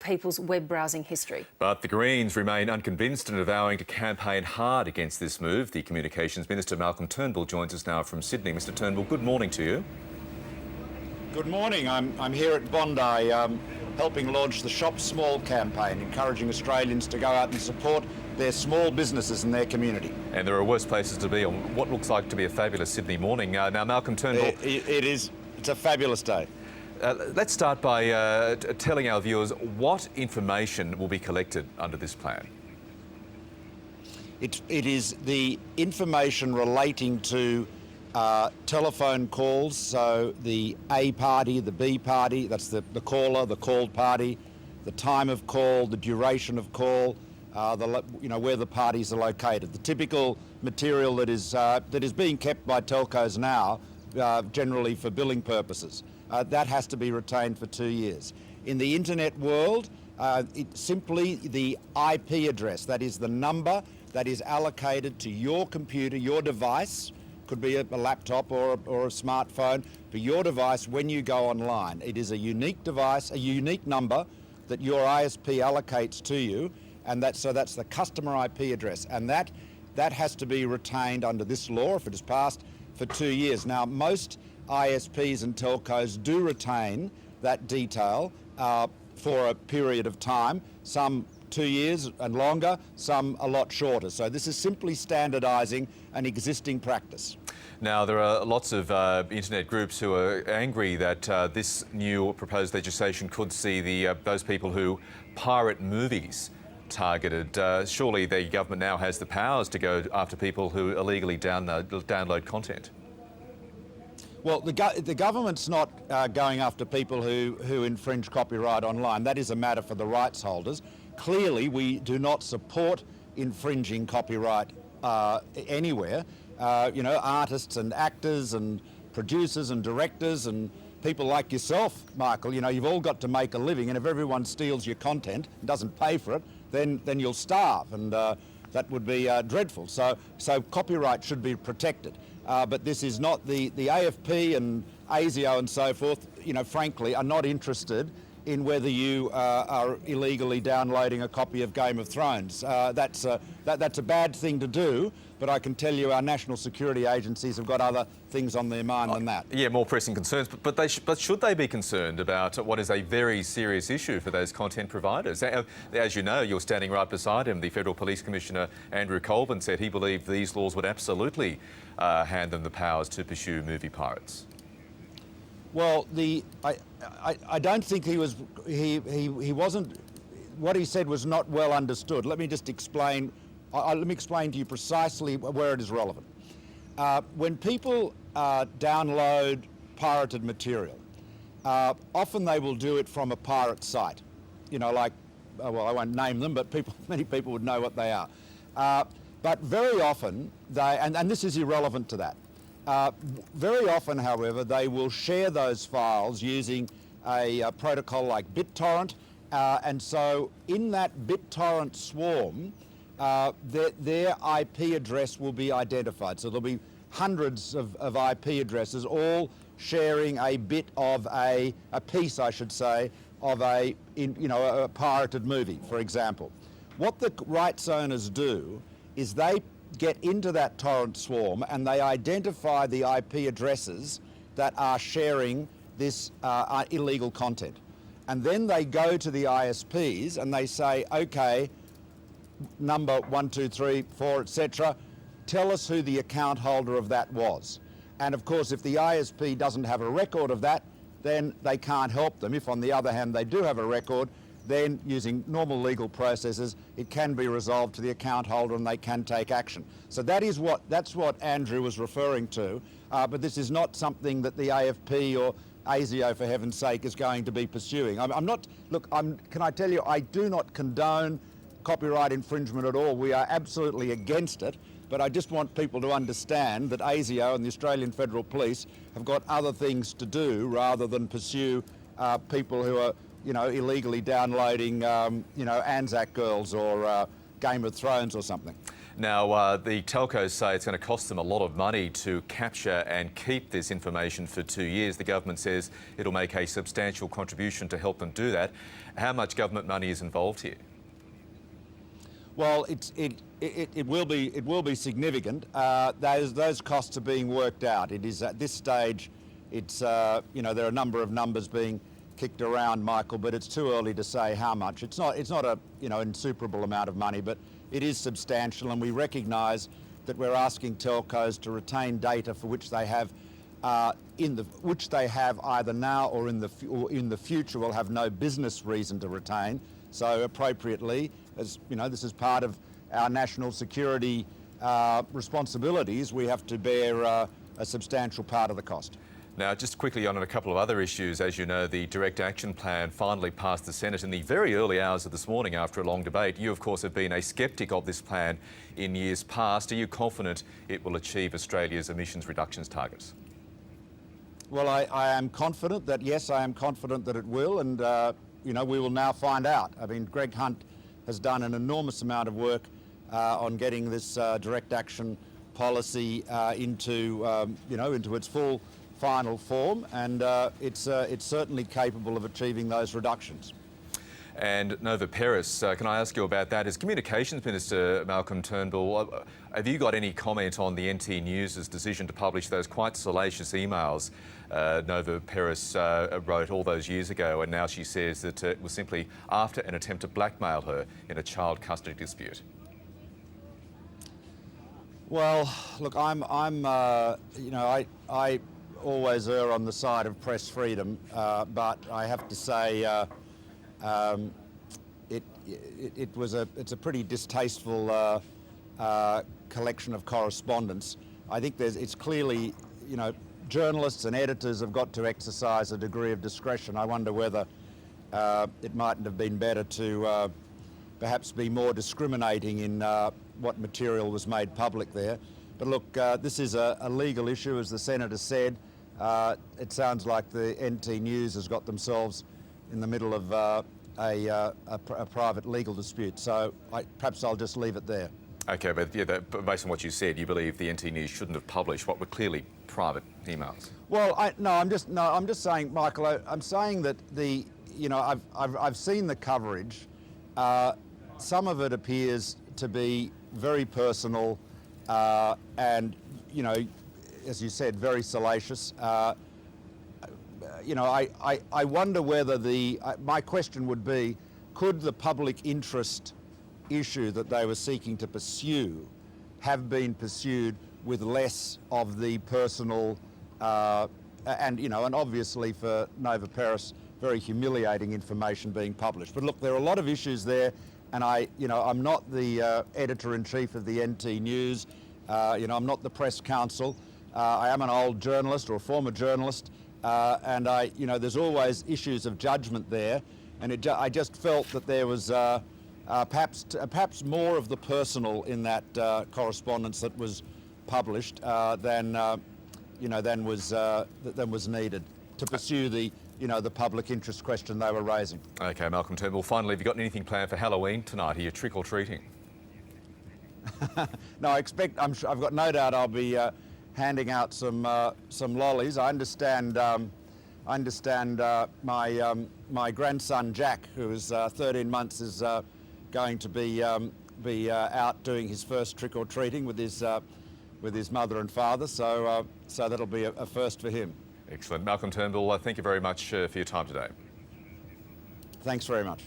people's web browsing history. But the Greens remain unconvinced and are vowing to campaign hard against this move. The Communications Minister, Malcolm Turnbull, joins us now from Sydney. Mr Turnbull, good morning to you. Good morning. I'm here at Bondi helping launch the Shop Small campaign, encouraging Australians to go out and support their small businesses in their community. And there are worse places to be on what looks like to be a fabulous Sydney morning. Now, Malcolm Turnbull... It's a fabulous day. Let's start by telling our viewers what information will be collected under this plan. It is the information relating to telephone calls, so the A party, the B party, that's the caller, the called party, the time of call, the duration of call, where the parties are located. The typical material that is being kept by telcos now, generally for billing purposes. That has to be retained for 2 years. In the internet world, it's simply the IP address, that is the number that is allocated to your computer, your device, could be a laptop or a smartphone, for your device when you go online. It is a unique device, a unique number that your ISP allocates to you, and that's the customer IP address, and that has to be retained under this law, if it is passed, for 2 years. Now, most ISPs and telcos do retain that detail for a period of time, some 2 years and longer, some a lot shorter. So this is simply standardising an existing practice. Now, there are lots of internet groups who are angry that this new proposed legislation could see those people who pirate movies targeted. Surely the government now has the powers to go after people who illegally download content. Well, the government's not going after people who infringe copyright online. That is a matter for the rights holders. Clearly, we do not support infringing copyright anywhere. Artists and actors and producers and directors and people like yourself, Michael, you've all got to make a living, and if everyone steals your content and doesn't pay for it, then you'll starve, and that would be dreadful. So copyright should be protected. But this is not the AFP and ASIO and so forth, frankly, are not interested in whether you are illegally downloading a copy of Game of Thrones. That's a bad thing to do, but I can tell you our national security agencies have got other things on their mind than that. Yeah, more pressing concerns, but should they be concerned about what is a very serious issue for those content providers? As you know, you're standing right beside him. The Federal Police Commissioner, Andrew Colburn, said he believed these laws would absolutely hand them the powers to pursue movie pirates. Well, I don't think he wasn't. What he said was not well understood. Let me just explain. Let me explain to you precisely where it is relevant. When people download pirated material, often they will do it from a pirate site. Like, well, I won't name them, but many people would know what they are. But very often and this is irrelevant to that. Very often, however, they will share those files using a protocol like BitTorrent, and so in that BitTorrent swarm, their IP address will be identified. So there'll be hundreds of IP addresses, all sharing a bit of a piece, I should say, of a pirated movie, for example. What the rights owners do is they get into that torrent swarm and they identify the IP addresses that are sharing this illegal content. And then they go to the ISPs and they say, okay, number 1, 2, 3, 4, etc., tell us who the account holder of that was. And of course, if the ISP doesn't have a record of that, then they can't help them. If on the other hand they do have a record, then using normal legal processes, it can be resolved to the account holder and they can take action. So that's what Andrew was referring to, but this is not something that the AFP or ASIO, for heaven's sake, is going to be pursuing. Can I tell you, I do not condone copyright infringement at all. We are absolutely against it, but I just want people to understand that ASIO and the Australian Federal Police have got other things to do rather than pursue people who are illegally downloading, Anzac Girls or Game of Thrones or something. Now, the telcos say it's going to cost them a lot of money to capture and keep this information for 2 years. The government says it'll make a substantial contribution to help them do that. How much government money is involved here? Well, it will be significant. Those costs are being worked out. It is at this stage. It's you know, there are a number of numbers being kicked around, Michael, but it's too early to say how much. It's not a insuperable amount of money, but it is substantial, and we recognise that we're asking telcos to retain data for which they have which they have either now or in the future will have no business reason to retain. So appropriately, as you know, this is part of our national security responsibilities. We have to bear a substantial part of the cost. Now, just quickly on a couple of other issues, as you know, the Direct Action Plan finally passed the Senate in the very early hours of this morning after a long debate. You, of course, have been a sceptic of this plan in years past. Are you confident it will achieve Australia's emissions reductions targets? Well, I am confident that, yes, I am confident that it will, and you know, we will now find out. I mean, Greg Hunt has done an enormous amount of work on getting this direct action policy into its full final form, and it's certainly capable of achieving those reductions. And Nova Peris, can I ask you about that? As Communications Minister Malcolm Turnbull, have you got any comment on the NT News' decision to publish those quite salacious emails Nova Peris wrote all those years ago, and now she says that it was simply after an attempt to blackmail her in a child custody dispute? Well, look, I always err on the side of press freedom, but I have to say it's a pretty distasteful collection of correspondence. I think it's clearly, you know, journalists and editors have got to exercise a degree of discretion. I wonder whether it mightn't have been better to perhaps be more discriminating in what material was made public there. But look, this is a legal issue, as the Senator said. It sounds like the NT News has got themselves in the middle of a private legal dispute. So perhaps I'll just leave it there. Okay, but yeah, based on what you said, you believe the NT News shouldn't have published what were clearly private emails. Well, I'm just saying, Michael. I'm saying that I've seen the coverage. Some of it appears to be very personal, and as you said, very salacious. I wonder whether my question would be, could the public interest issue that they were seeking to pursue have been pursued with less of the personal and obviously for Nova Peris, very humiliating information being published. But look, there are a lot of issues there, and I'm not the editor-in-chief of the NT News. I'm not the press counsel. I am an old journalist, or a former journalist, and there's always issues of judgment there. And I just felt that there was perhaps more of the personal in that correspondence that was published than was needed to pursue the public interest question they were raising. Okay, Malcolm Turnbull, finally, have you got anything planned for Halloween tonight? Are you trick-or-treating? No, I've got no doubt I'll be handing out some lollies. I understand my grandson Jack, who is 13 months, is going to be out doing his first trick-or-treating with his mother and father. So that'll be a first for him. Excellent. Malcolm Turnbull, thank you very much for your time today. Thanks very much.